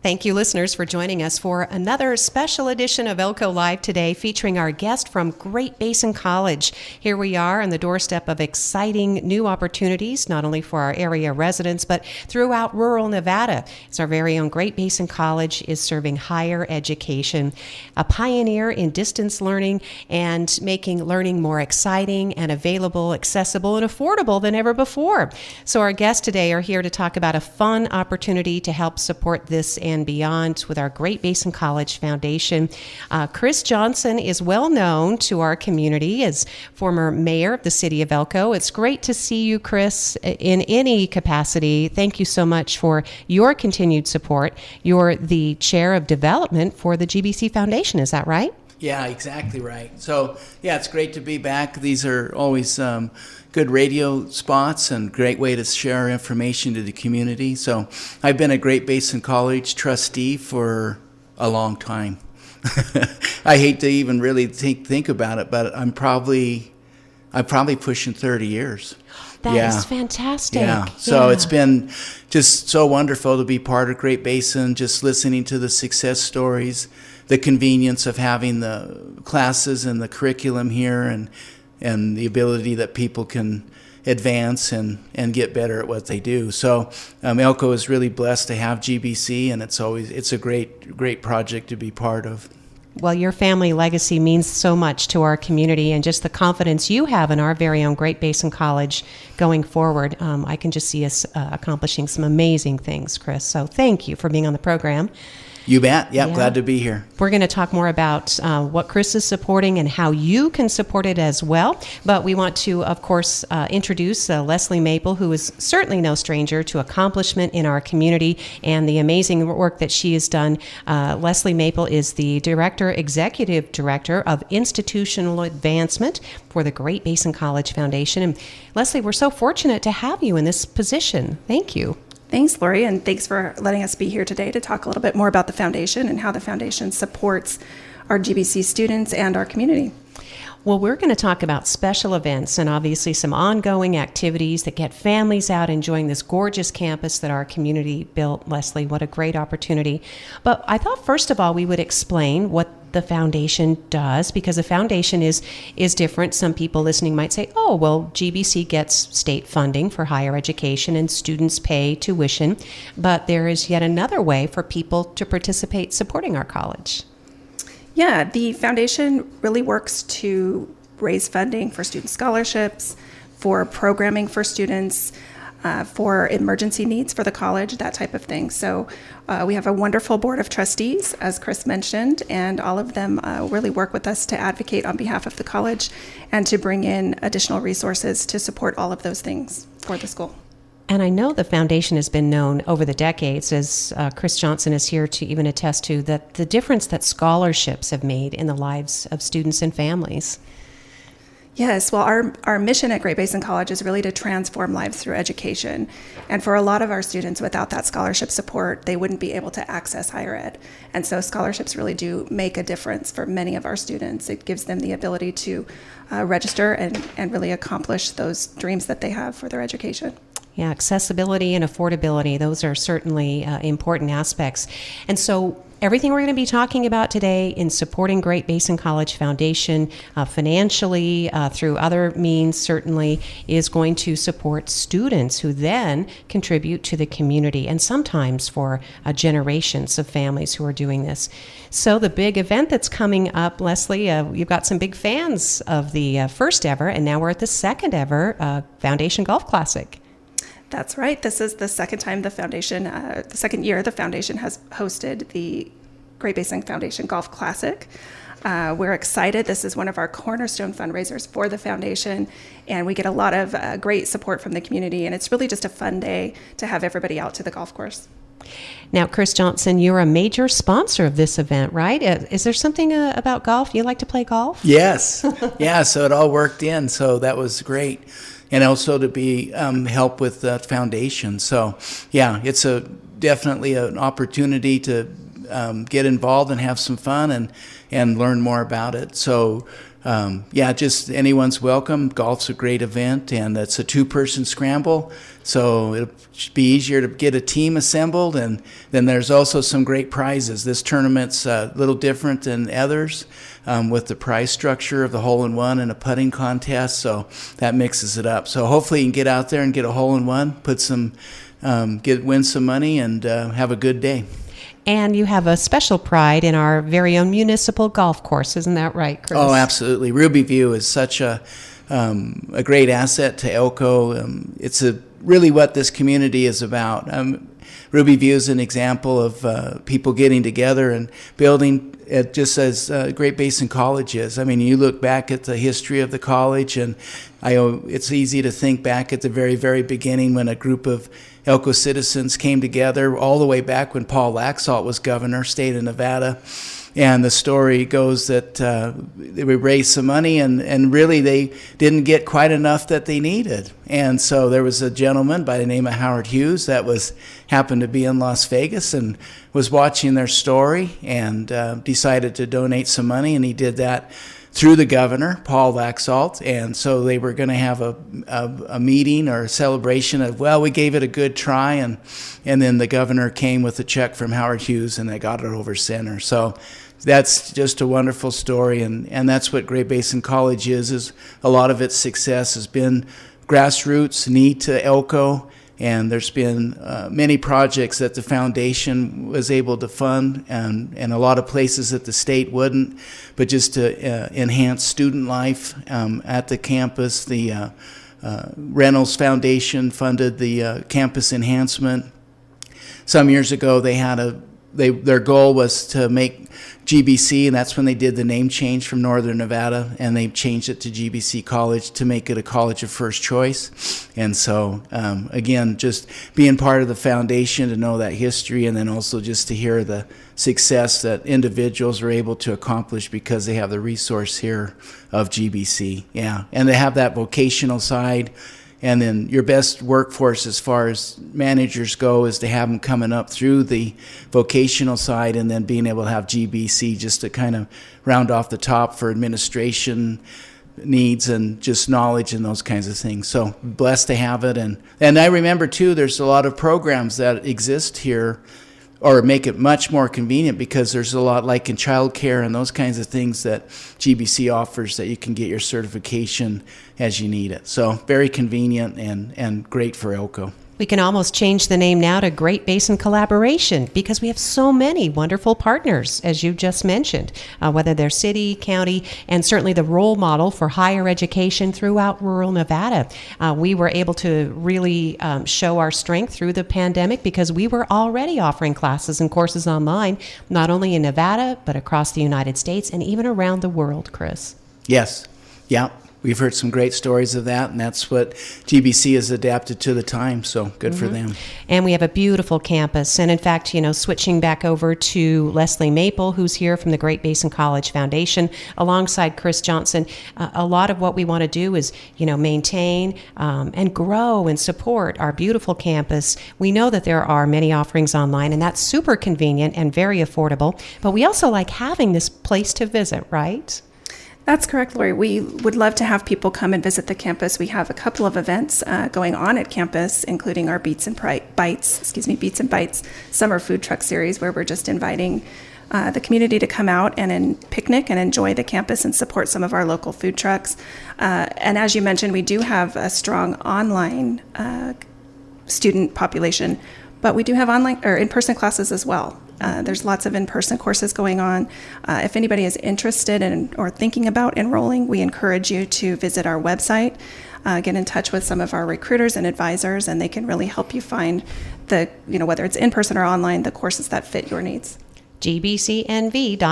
Thank you, listeners, for joining us for another special edition of Elko Live today, featuring our guest from Great Basin College. Here we are on the doorstep of exciting new opportunities, not only for our area residents, but throughout rural Nevada. As our very own Great Basin College is serving higher education, a pioneer in distance learning and making learning more exciting and available, accessible, and affordable than ever before. So our guests today are here to talk about a fun opportunity to help support this and beyond with our Great Basin College Foundation. Chris Johnson is well known to our community as former mayor of the city of Elko. It's great to see you, Chris, in any capacity. Thank you so much for your continued support. You're the chair of development for the GBC Foundation, is that right? Yeah, exactly right. So, yeah, it's great to be back. These are always good radio spots and great way to share information to the community. So I've been a Great Basin College trustee for a long time. I hate to even really think about it, but I'm probably pushing 30 years. That is fantastic. Yeah. So it's been just so wonderful to be part of Great Basin, just listening to the success stories, the convenience of having the classes and the curriculum here, and the ability that people can advance and get better at what they do. So Elko is really blessed to have GBC, and it's a great project to be part of. Well, your family legacy means so much to our community, and just the confidence you have in our very own Great Basin College going forward. I can just see us accomplishing some amazing things, Chris. So thank you for being on the program. You bet. Yeah, glad to be here. We're going to talk more about what Chris is supporting and how you can support it as well. But we want to, of course, introduce Leslie Maple, who is certainly no stranger to accomplishment in our community and the amazing work that she has done. Leslie Maple is the Executive Director of Institutional Advancement for the Great Basin College Foundation. And Leslie, we're so fortunate to have you in this position. Thank you. Thanks, Lori, and thanks for letting us be here today to talk a little bit more about the foundation and how the foundation supports our GBC students and our community. Well, we're going to talk about special events and obviously some ongoing activities that get families out enjoying this gorgeous campus that our community built. Leslie, what a great opportunity. But I thought, first of all, we would explain what the foundation does, because the foundation is different. Some people listening might say, oh, well, GBC gets state funding for higher education and students pay tuition, but there is yet another way for people to participate supporting our college. Yeah, the foundation really works to raise funding for student scholarships, for programming for students, for emergency needs for the college, that type of thing. So we have a wonderful board of trustees, as Chris mentioned, and all of them really work with us to advocate on behalf of the college and to bring in additional resources to support all of those things for the school. And I know the foundation has been known over the decades, as Chris Johnson is here to even attest to, that the difference that scholarships have made in the lives of students and families. Yes, well, our mission at Great Basin College is really to transform lives through education. And for a lot of our students, without that scholarship support, they wouldn't be able to access higher ed. And so scholarships really do make a difference for many of our students. It gives them the ability to register and really accomplish those dreams that they have for their education. Yeah, accessibility and affordability, those are certainly important aspects. And so everything we're going to be talking about today in supporting Great Basin College Foundation financially, through other means, certainly is going to support students who then contribute to the community, and sometimes for generations of families who are doing this. So the big event that's coming up, Leslie, you've got some big fans of the first ever, and now we're at the second ever Foundation Golf Classic. That's right. This is the second time the foundation, the second year the foundation has hosted the Great Basin Foundation Golf Classic. We're excited. This is one of our cornerstone fundraisers for the foundation, and we get a lot of great support from the community, and it's really just a fun day to have everybody out to the golf course. Now, Chris Johnson, you're a major sponsor of this event, right? Is there something about golf? You like to play golf? Yes. Yeah, so it all worked in, so that was great. And also to be help with the foundation. So, yeah, it's definitely an opportunity to get involved and have some fun and learn more about it. So just anyone's welcome. Golf's a great event, and it's a 2-person scramble, so it'll be easier to get a team assembled. And then there's also some great prizes. This tournament's a little different than others with the prize structure of the hole-in-one and a putting contest, so that mixes it up. So hopefully you can get out there and get a hole-in-one, win some money, and have a good day. And you have a special pride in our very own municipal golf course, isn't that right, Chris? Oh, absolutely. Ruby View is such a great asset to Elko. It's really what this community is about. Ruby View is an example of people getting together and building it, just as Great Basin College is. I mean, you look back at the history of the college, and it's easy to think back at the very, very beginning when a group of Elko citizens came together all the way back when Paul Laxalt was governor, state of Nevada. And the story goes that they raised some money, and really they didn't get quite enough that they needed. And so there was a gentleman by the name of Howard Hughes that happened to be in Las Vegas and was watching their story and decided to donate some money, and he did that through the governor, Paul Laxalt. And so they were going to have a meeting or a celebration of, well, we gave it a good try, and then the governor came with a check from Howard Hughes, and they got it over center. So that's just a wonderful story, and that's what Great Basin College is a lot of its success has been grassroots, need to Elko, and there's been many projects that the foundation was able to fund, and a lot of places that the state wouldn't, but just to enhance student life at the campus. The Reynolds Foundation funded the campus enhancement. Some years ago, their goal was to make GBC, and that's when they did the name change from Northern Nevada, and they changed it to GBC College to make it a college of first choice. And so, again, just being part of the foundation to know that history, and then also just to hear the success that individuals are able to accomplish because they have the resource here of GBC. Yeah, and they have that vocational side. And then your best workforce as far as managers go is to have them coming up through the vocational side, and then being able to have GBC just to kind of round off the top for administration needs and just knowledge and those kinds of things. So blessed to have it. And I remember too, there's a lot of programs that exist here or make it much more convenient, because there's a lot like in childcare and those kinds of things that GBC offers that you can get your certification as you need it. So very convenient and great for Elko. We can almost change the name now to Great Basin Collaboration, because we have so many wonderful partners, as you just mentioned, whether they're city, county, and certainly the role model for higher education throughout rural Nevada. We were able to really show our strength through the pandemic because we were already offering classes and courses online, not only in Nevada, but across the United States and even around the world, Chris. Yes. Yeah. We've heard some great stories of that, and that's what GBC has adapted to the time, so good for them. And we have a beautiful campus. And in fact, switching back over to Leslie Maple, who's here from the Great Basin College Foundation, alongside Chris Johnson, a lot of what we want to do is, maintain and grow and support our beautiful campus. We know that there are many offerings online, and that's super convenient and very affordable, but we also like having this place to visit, right? That's correct, Lori. We would love to have people come and visit the campus. We have a couple of events going on at campus, including our Beats and Bites summer food truck series, where we're just inviting the community to come out and picnic and enjoy the campus and support some of our local food trucks. And as you mentioned, we do have a strong online student population, but we do have online or in-person classes as well. There's lots of in-person courses going on. If anybody is interested in or thinking about enrolling, we encourage you to visit our website, get in touch with some of our recruiters and advisors, and they can really help you find whether it's in-person or online, the courses that fit your needs. gbcnv.edu.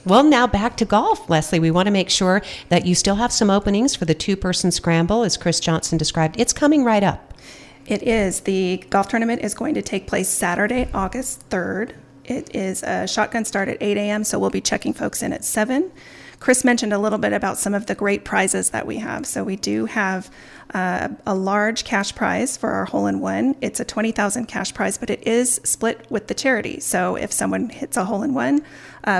Well, now back to golf, Leslie. We want to make sure that you still have some openings for the 2-person scramble, as Chris Johnson described. It's coming right up. It is. The golf tournament is going to take place Saturday, August 3rd. It is a shotgun start at 8 a.m., so we'll be checking folks in at 7. Chris mentioned a little bit about some of the great prizes that we have. So we do have a large cash prize for our hole-in-one. It's a $20,000 cash prize, but it is split with the charity. So if someone hits a hole-in-one,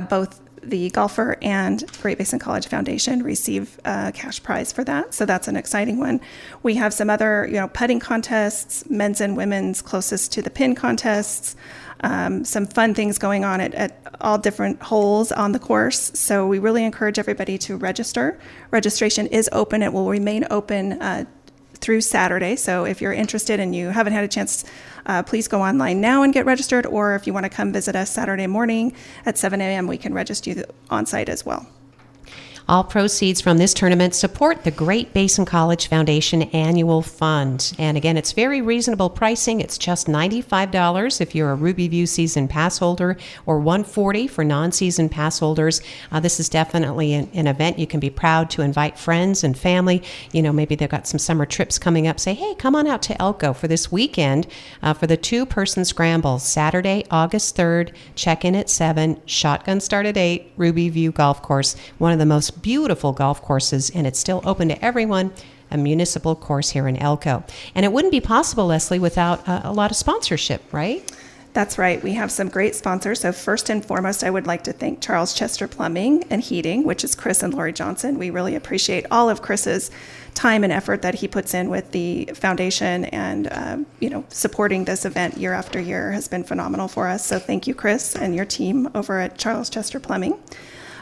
both the golfer and Great Basin College Foundation receive a cash prize for that. So that's an exciting one. We have some other, putting contests, men's and women's closest to the pin contests, some fun things going on at all different holes on the course. So we really encourage everybody to register. Registration is open. It will remain open through Saturday. So if you're interested and you haven't had a chance, please go online now and get registered. Or if you want to come visit us Saturday morning at 7 a.m., we can register you on site as well. All proceeds from this tournament support the Great Basin College Foundation Annual Fund. And again, it's very reasonable pricing. It's just $95 if you're a Ruby View season pass holder, or $140 for non-season pass holders. This is definitely an event you can be proud to invite friends and family. Maybe they've got some summer trips coming up. Say, hey, come on out to Elko for this weekend for the two-person scramble. Saturday, August 3rd, check-in at 7, shotgun start at 8, Ruby View Golf Course, one of the most beautiful golf courses, and it's still open to everyone, a municipal course here in Elko. And it wouldn't be possible, Leslie, without a lot of sponsorship, right? That's right. We have some great sponsors. So first and foremost, I would like to thank Charles Chester Plumbing and Heating, which is Chris and Lori Johnson. We really appreciate all of Chris's time and effort that he puts in with the foundation, and supporting this event year after year has been phenomenal for us. So thank you, Chris, and your team over at Charles Chester Plumbing.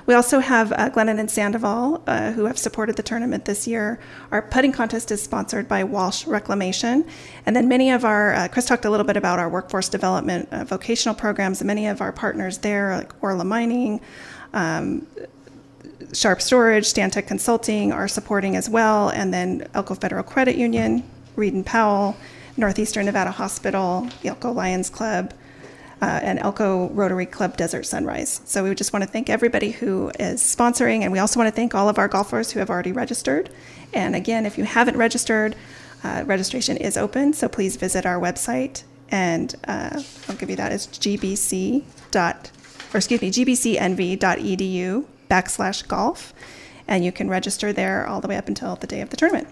We also have Glennon and Sandoval, who have supported the tournament this year. Our putting contest is sponsored by Walsh Reclamation. And then many of our, Chris talked a little bit about our workforce development vocational programs, and many of our partners there, like Orla Mining, Sharp Storage, Stantec Consulting, are supporting as well. And then Elko Federal Credit Union, Reed and Powell, Northeastern Nevada Hospital, the Elko Lions Club, and Elko Rotary Club Desert Sunrise. So we just want to thank everybody who is sponsoring, and we also want to thank all of our golfers who have already registered. And again, if you haven't registered, registration is open, so please visit our website, and I'll give you that. It's gbcnv.edu/golf, and you can register there all the way up until the day of the tournament.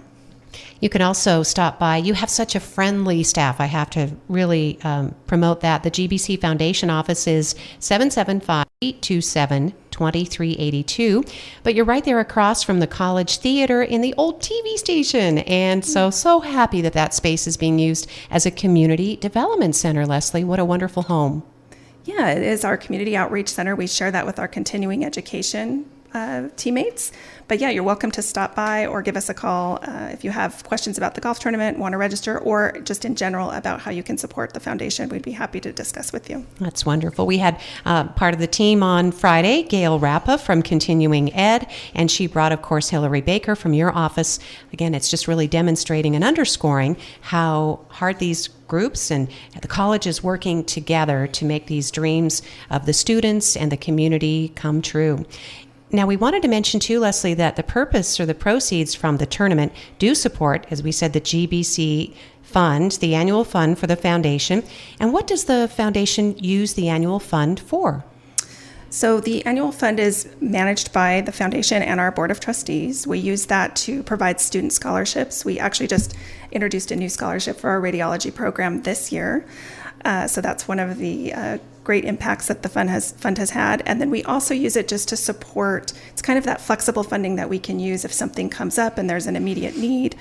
You can also stop by. You have such a friendly staff. I have to really promote that. The GBC Foundation office is 775-827-2382. But you're right there across from the College Theater in the old TV station. And so happy that space is being used as a community development center, Leslie. What a wonderful home. Yeah, it is our community outreach center. We share that with our continuing education teammates. But yeah, you're welcome to stop by or give us a call if you have questions about the golf tournament, want to register, or just in general about how you can support the foundation. We'd be happy to discuss with you. That's wonderful. We had part of the team on Friday, Gail Rappa from Continuing Ed, and she brought, of course, Hillary Baker from your office. Again, it's just really demonstrating and underscoring how hard these groups and the college is working together to make these dreams of the students and the community come true. Now, we wanted to mention, too, Leslie, that the purpose or the proceeds from the tournament do support, as we said, the GBC Fund, the annual fund for the foundation. And what does the foundation use the annual fund for? So the annual fund is managed by the foundation and our board of trustees. We use that to provide student scholarships. We actually just introduced a new scholarship for our radiology program this year. So that's one of the great impacts that the fund has had. And then we also use it just to support, it's kind of that flexible funding that we can use if something comes up and there's an immediate need,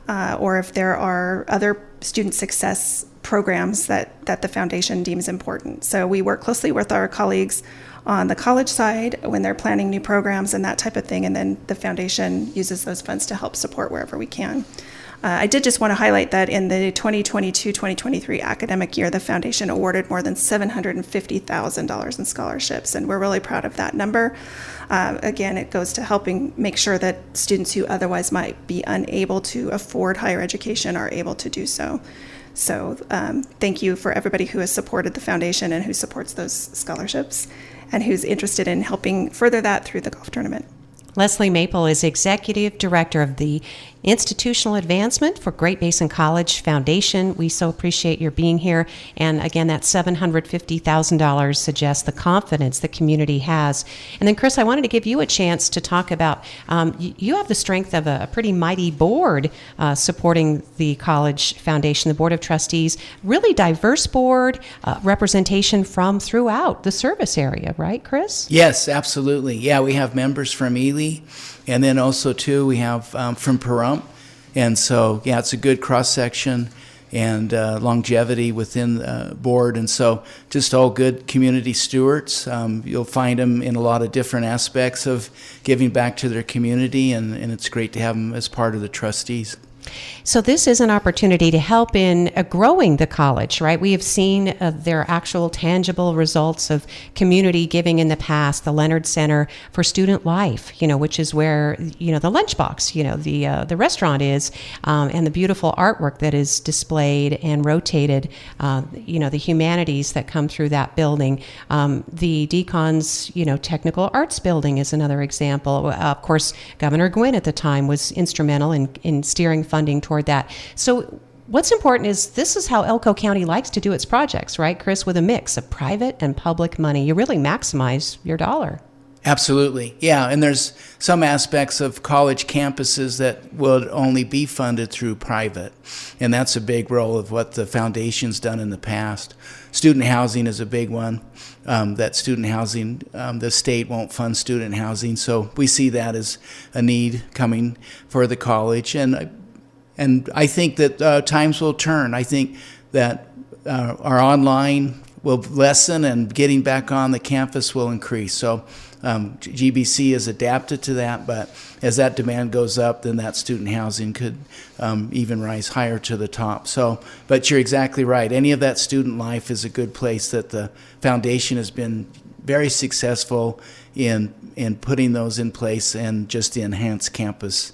or if there are other student success programs that the foundation deems important. So we work closely with our colleagues on the college side when they're planning new programs and that type of thing, and then the foundation uses those funds to help support wherever we can. I did just want to highlight that in the 2022-2023 academic year, the foundation awarded more than $750,000 in scholarships, and we're really proud of that number. Again, it goes to helping make sure that students who otherwise might be unable to afford higher education are able to do so. So thank you for everybody who has supported the foundation and who supports those scholarships and who's interested in helping further that through the golf tournament. Leslie Maple is Executive Director of the Institutional Advancement for Great Basin College Foundation. We so appreciate your being here. And again, that $750,000 suggests the confidence the community has. And then, Chris, I wanted to give you a chance to talk about, you have the strength of a pretty mighty board supporting the College Foundation, the Board of Trustees, really diverse board, representation from throughout the service area, right, Chris? Yes, absolutely. Yeah, we have members from Ely, and then also, too, we have from Pahrump. And so, yeah, it's a good cross-section and longevity within the board. And so just all good community stewards. You'll find them in a lot of different aspects of giving back to their community, and it's great to have them as part of the trustees. So this is an opportunity to help in growing the college, right? We have seen their actual tangible results of community giving in the past, the Leonard Center for Student Life, which is where, the lunchbox, the restaurant is, and the beautiful artwork that is displayed and rotated, the humanities that come through that building. The Deacon's, Technical Arts Building is another example. Of course, Governor Gwynn at the time was instrumental in steering funding toward that. So what's important is this is how Elko County likes to do its projects, right, Chris, with a mix of private and public money. You really maximize your dollar. Absolutely. Yeah, and there's some aspects of college campuses that would only be funded through private, and that's a big role of what the foundation's done in the past. Student housing is a big one. That student housing, the state won't fund student housing, so we see that as a need coming for the college. And I think that times will turn. I think that our online will lessen and getting back on the campus will increase. So GBC is adapted to that, but as that demand goes up, then that student housing could even rise higher to the top. So, but you're exactly right. Any of that student life is a good place that the foundation has been very successful in putting those in place and just to enhance campus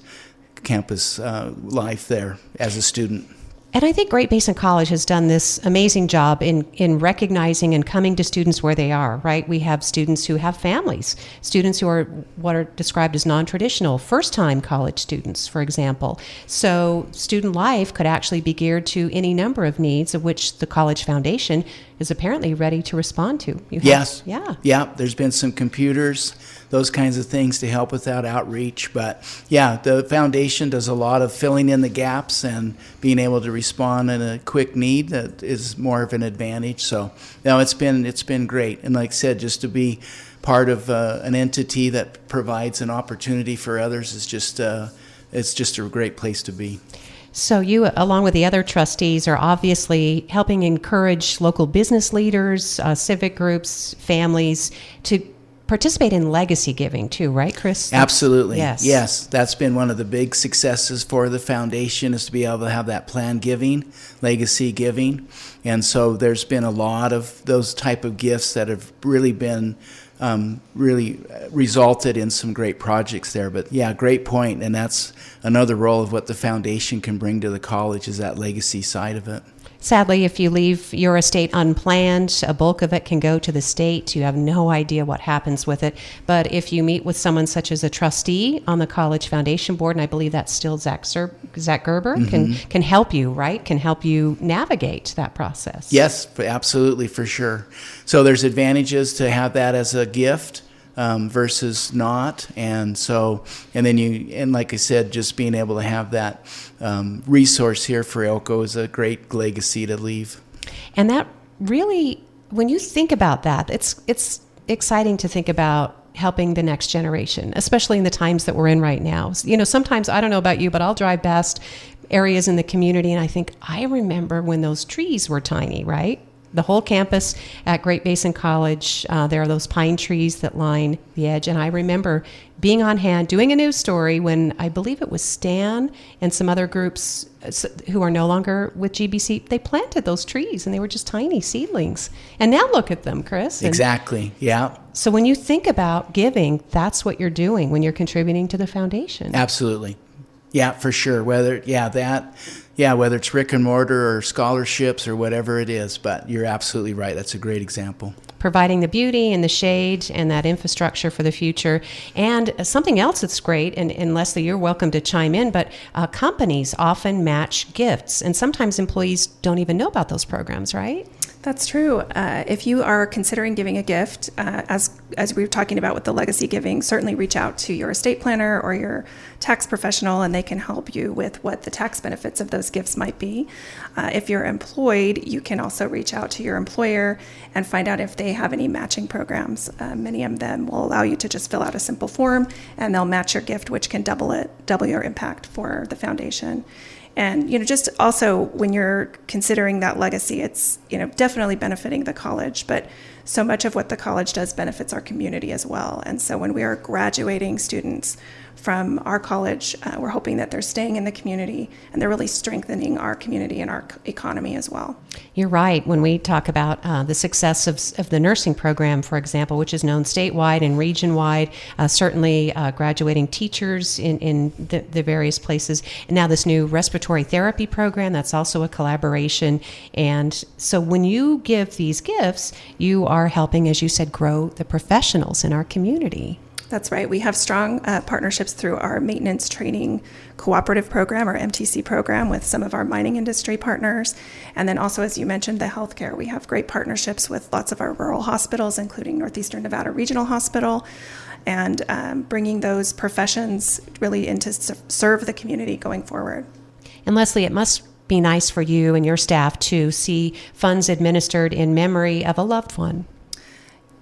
life there as a student. And I think Great Basin College has done this amazing job in recognizing and coming to students where they are, right? We have students who have families, students who are what are described as non-traditional, first-time college students, for example. So student life could actually be geared to any number of needs of which the College Foundation is apparently ready to respond to. Yes. Yeah. Yeah, there's been some computers, those kinds of things to help with that outreach. But yeah, the foundation does a lot of filling in the gaps and being able to respond in a quick need that is more of an advantage. So no, it's been great. And like I said, just to be part of an entity that provides an opportunity for others is just it's just a great place to be. So you, along with the other trustees, are obviously helping encourage local business leaders, civic groups, families to participate in legacy giving too, right, Chris? Absolutely. Yes. Yes, that's been one of the big successes for the foundation is to be able to have that planned giving, legacy giving. And so there's been a lot of those type of gifts that have really been really resulted in some great projects there. But yeah, great point. And that's another role of what the foundation can bring to the college is that legacy side of it. Sadly, if you leave your estate unplanned, a bulk of it can go to the state. You have no idea what happens with it. But if you meet with someone such as a trustee on the College Foundation Board, and I believe that's still Zach Gerber, Mm-hmm. can help you, right? Can help you navigate that process. Yes, absolutely, for sure. So there's advantages to have that as a gift versus not. And so, and like I said, just being able to have that resource here for Elko is a great legacy to leave. And that really, when you think about that, it's exciting to think about helping the next generation, especially in the times that we're in right now. Sometimes, I don't know about you, but I'll drive past areas in the community and I think, I remember when those trees were tiny, right? The whole campus at Great Basin College, there are those pine trees that line the edge. And I remember being on hand, doing a news story when I believe it was Stan and some other groups who are no longer with GBC, they planted those trees and they were just tiny seedlings. And now look at them, Chris. Exactly, yeah. So when you think about giving, that's what you're doing when you're contributing to the foundation. Absolutely. Yeah, for sure. Whether it's brick and mortar or scholarships or whatever it is, but you're absolutely right. That's a great example. providing the beauty and the shade and that infrastructure for the future. And something else that's great, and Leslie, you're welcome to chime in, but companies often match gifts, and sometimes employees don't even know about those programs, right? That's true. If you are considering giving a gift, as we were talking about with the legacy giving, certainly reach out to your estate planner or your tax professional, and they can help you with what the tax benefits of those gifts might be. If you're employed, you can also reach out to your employer and find out if they have any matching programs. Many of them will allow you to just fill out a simple form, and they'll match your gift, which can double your impact for the foundation. And, just also when you're considering that legacy, it's, definitely benefiting the college, but so much of what the college does benefits our community as well. And so when we are graduating students from our college, we're hoping that they're staying in the community and they're really strengthening our community and our economy as well. You're right. When we talk about the success of the nursing program, for example, which is known statewide and region-wide, certainly graduating teachers in the various places. And now this new respiratory therapy program, that's also a collaboration. And so when you give these gifts, you are helping, as you said, grow the professionals in our community. That's right. We have strong partnerships through our maintenance training cooperative program, or MTC program, with some of our mining industry partners. And then also, as you mentioned, the healthcare. We have great partnerships with lots of our rural hospitals, including Northeastern Nevada Regional Hospital, and bringing those professions really in to serve the community going forward. And Leslie, it must be nice for you and your staff to see funds administered in memory of a loved one.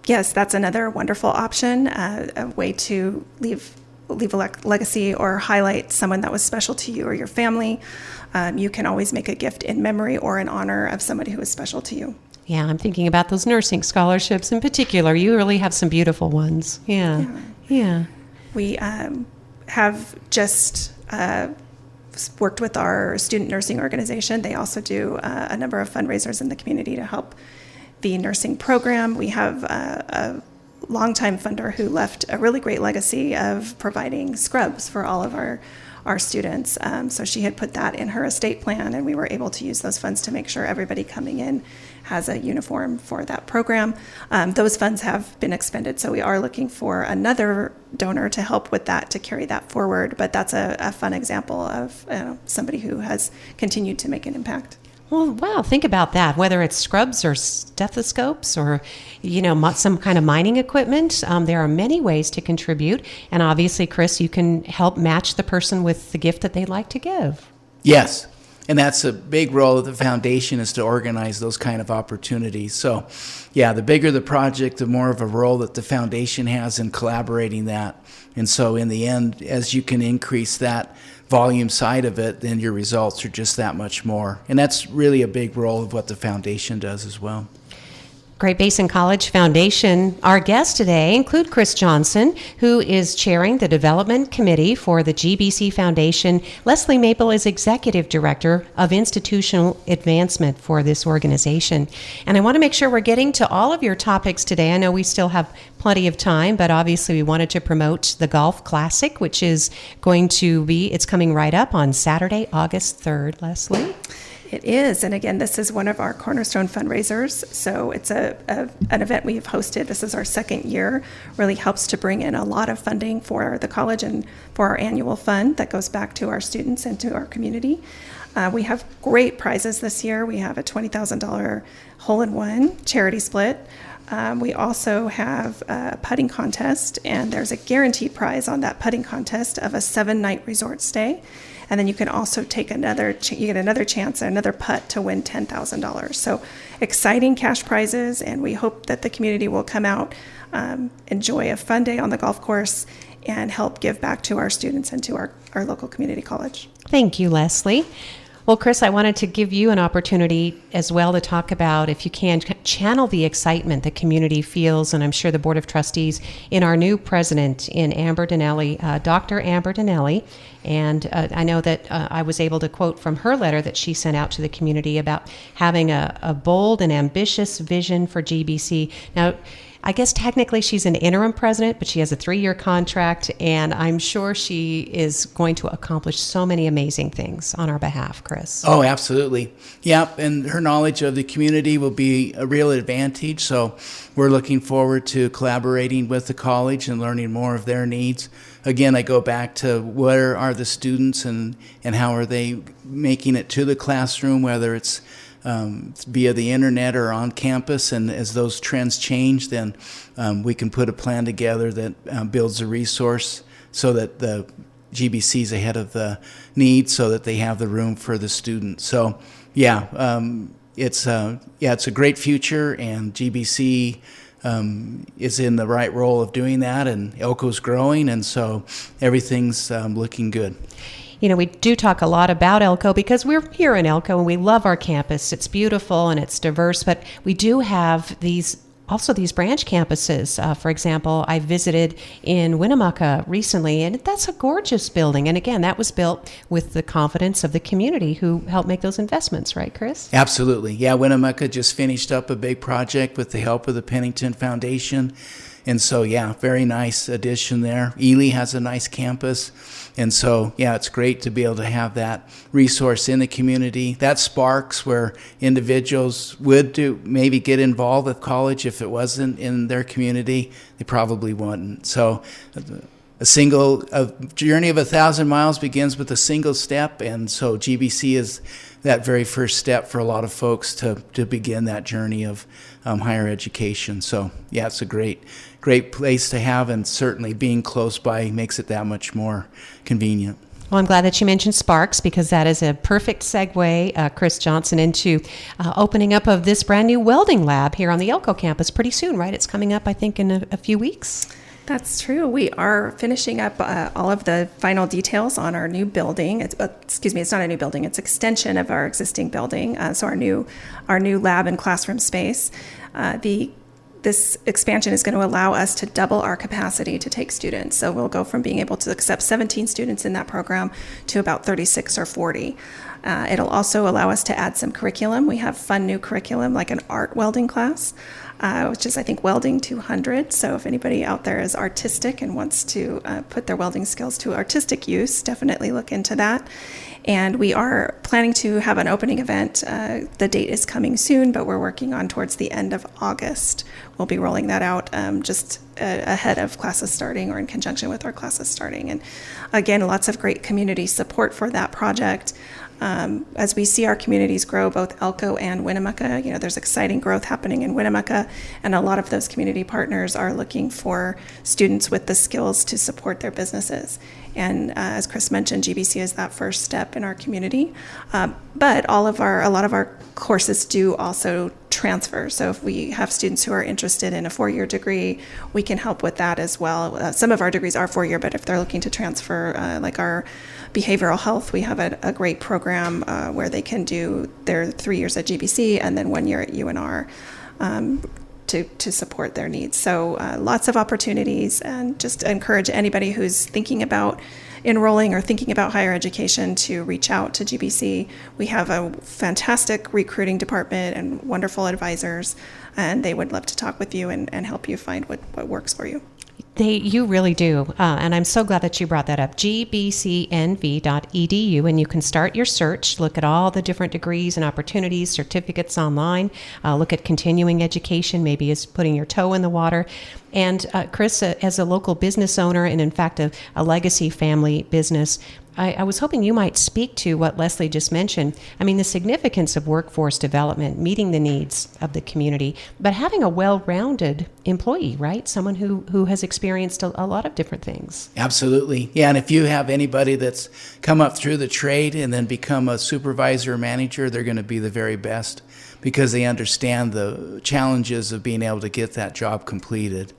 Yes, that's another wonderful option, a way to leave a legacy or highlight someone that was special to you or your family. You can always make a gift in memory or in honor of somebody who was special to you. Yeah, I'm thinking about those nursing scholarships in particular. You really have some beautiful ones. Yeah. We have just worked with our student nursing organization. They also do a number of fundraisers in the community to help the nursing program. We have a longtime funder who left a really great legacy of providing scrubs for all of our students. So she had put that in her estate plan, and we were able to use those funds to make sure everybody coming in has a uniform for that program. Those funds have been expended, so we are looking for another donor to help with that, to carry that forward. But that's a fun example of somebody who has continued to make an impact. Well, wow, think about that, whether it's scrubs or stethoscopes or, some kind of mining equipment. There are many ways to contribute. And obviously, Chris, you can help match the person with the gift that they'd like to give. Yes. And that's a big role of the foundation, is to organize those kind of opportunities. So, yeah, the bigger the project, the more of a role that the foundation has in collaborating that. And so in the end, as you can increase that volume side of it, then your results are just that much more. And that's really a big role of what the foundation does as well. Great Basin College Foundation. Our guests today include Chris Johnson, who is chairing the development committee for the GBC Foundation. Leslie Maple is executive director of institutional advancement for this organization. And I want to make sure we're getting to all of your topics today. I know we still have plenty of time, but obviously we wanted to promote the Golf Classic, which is it's coming right up on Saturday, August 3rd, Leslie. It is, and again, this is one of our cornerstone fundraisers, so it's an event we've hosted. This is our second year. Really helps to bring in a lot of funding for the college and for our annual fund that goes back to our students and to our community. We have great prizes this year. We have a $20,000 hole-in-one charity split. We also have a putting contest, and there's a guaranteed prize on that putting contest of a 7-night resort stay. And then you can also take another chance at another putt to win $10,000. So exciting cash prizes, and we hope that the community will come out, enjoy a fun day on the golf course, and help give back to our students and to our local community college. Thank you, Leslie. Well, Chris, I wanted to give you an opportunity as well to talk about, if you can, channel the excitement the community feels, and I'm sure the Board of Trustees, in our new president, in Amber Donnelli, Dr. Amber Donnelli. And I know that I was able to quote from her letter that she sent out to the community about having a bold and ambitious vision for GBC. Now, I guess technically she's an interim president, but she has a 3-year contract, and I'm sure she is going to accomplish so many amazing things on our behalf, correct? Chris. Oh, absolutely. Yeah, and her knowledge of the community will be a real advantage. So we're looking forward to collaborating with the college and learning more of their needs. Again, I go back to where are the students and how are they making it to the classroom, whether it's via the internet or on campus. And as those trends change, then we can put a plan together that builds a resource so that the GBC's ahead of the need, so that they have the room for the students. So, it's a great future, and GBC is in the right role of doing that, and Elko's growing, and so everything's looking good. You know, we do talk a lot about Elko because we're here in Elko and we love our campus. It's beautiful and it's diverse, but we do have these branch campuses. For example, I visited in Winnemucca recently, and that's a gorgeous building. And again, that was built with the confidence of the community who helped make those investments, right, Chris? Absolutely. Yeah, Winnemucca just finished up a big project with the help of the Pennington Foundation. And so, very nice addition there. Ely has a nice campus. And so, it's great to be able to have that resource in the community. That sparks where individuals would maybe get involved with college if it wasn't in their community. They probably wouldn't. So a journey of 1,000 miles begins with a single step. And so GBC is that very first step for a lot of folks to begin that journey of higher education. So, it's a great place to have, and certainly being close by makes it that much more convenient. Well, I'm glad that you mentioned Sparks, because that is a perfect segue, Chris Johnson, into opening up of this brand new welding lab here on the Elko campus pretty soon, right? It's coming up, I think, in a few weeks. That's true. We are finishing up all of the final details on our new building. It's not a new building. It's extension of our existing building. So our new lab and classroom space. This expansion is going to allow us to double our capacity to take students. So we'll go from being able to accept 17 students in that program to about 36 or 40. It'll also allow us to add some curriculum. We have fun new curriculum like an art welding class, which is, I think, Welding 200. So if anybody out there is artistic and wants to put their welding skills to artistic use, definitely look into that. And we are planning to have an opening event. The date is coming soon, but we're working on towards the end of August. We'll be rolling that out just ahead of classes starting, or in conjunction with our classes starting. And again, lots of great community support for that project. As we see our communities grow, both Elko and Winnemucca, there's exciting growth happening in Winnemucca, and a lot of those community partners are looking for students with the skills to support their businesses. And as Chris mentioned, GBC is that first step in our community. But a lot of our courses do also transfer. So if we have students who are interested in a 4-year degree, we can help with that as well. Some of our degrees are 4-year, but if they're looking to transfer, like our behavioral health, we have a great program where they can do their 3 years at GBC and then 1 year at UNR. To support their needs. So lots of opportunities, and just encourage anybody who's thinking about enrolling or thinking about higher education to reach out to GBC. We have a fantastic recruiting department and wonderful advisors, and they would love to talk with you and help you find what works for you. You really do. And I'm so glad that you brought that up. gbcnv.edu, and you can start your search, look at all the different degrees and opportunities, certificates online, look at continuing education, maybe as putting your toe in the water. And Chris, as a local business owner, and in fact a legacy family business, I was hoping you might speak to what Leslie just mentioned. I mean, the significance of workforce development, meeting the needs of the community, but having a well-rounded employee, right? Someone who has experienced a lot of different things. Absolutely. Yeah, and if you have anybody that's come up through the trade and then become a supervisor or manager, they're going to be the very best, because they understand the challenges of being able to get that job completed.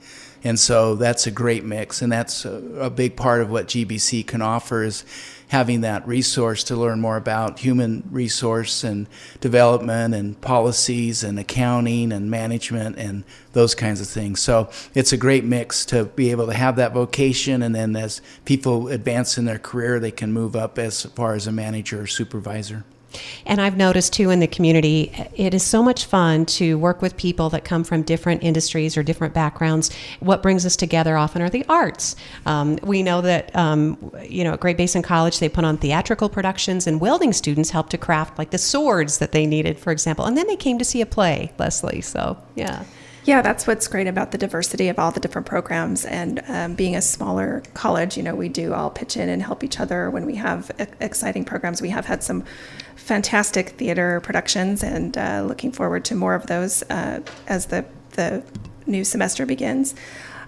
And so that's a great mix, and that's a big part of what GBC can offer, is having that resource to learn more about human resource and development and policies and accounting and management and those kinds of things. So it's a great mix to be able to have that vocation, and then as people advance in their career, they can move up as far as a manager or supervisor. And I've noticed too in the community, it is so much fun to work with people that come from different industries or different backgrounds. What brings us together often are the arts. We know that, at Great Basin College, they put on theatrical productions, and welding students helped to craft like the swords that they needed, for example. And then they came to see a play, Leslie. So, yeah. Yeah, that's what's great about the diversity of all the different programs. And being a smaller college, we do all pitch in and help each other when we have exciting programs. We have had some fantastic theater productions, and looking forward to more of those as the new semester begins.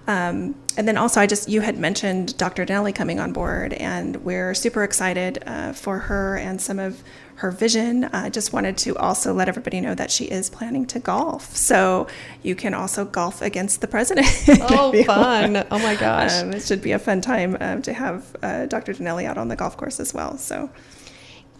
And then also, you had mentioned Dr. Donnelli coming on board, and we're super excited for her and some of her vision. I just wanted to also let everybody know that she is planning to golf. So you can also golf against the president. Oh, fun. Oh, my gosh. It should be a fun time to have Dr. Donnelli out on the golf course as well. So.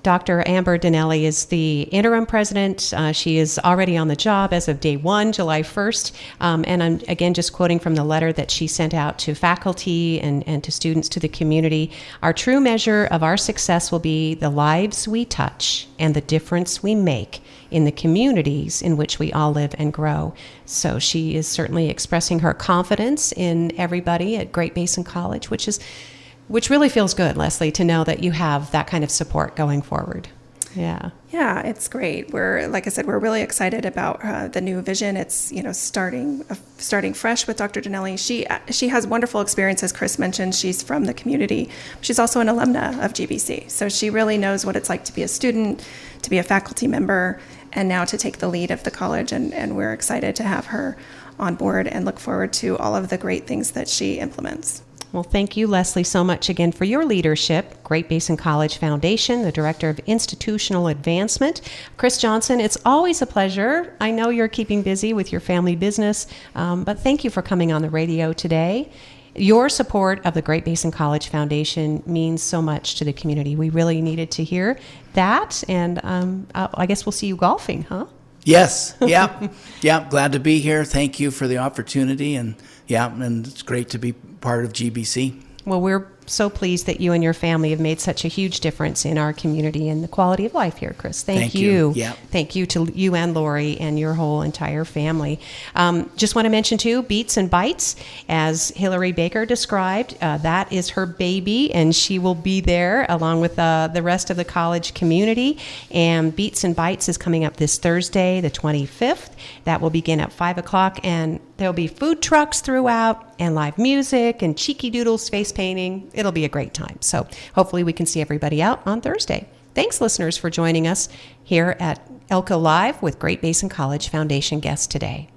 Dr. Amber Donnelli is the interim president. She is already on the job as of day one, July 1st. And I'm, again, just quoting from the letter that she sent out to faculty and to students, to the community. Our true measure of our success will be the lives we touch and the difference we make in the communities in which we all live and grow. So she is certainly expressing her confidence in everybody at Great Basin College, which really feels good, Leslie, to know that you have that kind of support going forward. Yeah. Yeah, it's great. Like I said, we're really excited about the new vision. It's, starting fresh with Dr. Donnelly. She has wonderful experience, as Chris mentioned. She's from the community. She's also an alumna of GBC. So she really knows what it's like to be a student, to be a faculty member, and now to take the lead of the college. And we're excited to have her on board and look forward to all of the great things that she implements. Well, thank you, Leslie, so much again for your leadership. Great Basin College Foundation, the Director of Institutional Advancement. Chris Johnson, it's always a pleasure. I know you're keeping busy with your family business, but thank you for coming on the radio today. Your support of the Great Basin College Foundation means so much to the community. We really needed to hear that, and I guess we'll see you golfing, huh? Yes. Yeah. Yeah. Glad to be here. Thank you for the opportunity. And it's great to be part of GBC. Well, we're so pleased that you and your family have made such a huge difference in our community and the quality of life here, Chris. Thank you. Yeah. Thank you to you and Lori and your whole entire family. Just want to mention, too, Beats and Bites, as Hillary Baker described. That is her baby, and she will be there along with the rest of the college community. And Beats and Bites is coming up this Thursday, the 25th. That will begin at 5 o'clock, and there'll be food trucks throughout and live music and cheeky doodles, face painting. It'll be a great time. So hopefully we can see everybody out on Thursday. Thanks, listeners, for joining us here at Elko Live with Great Basin College Foundation guests today.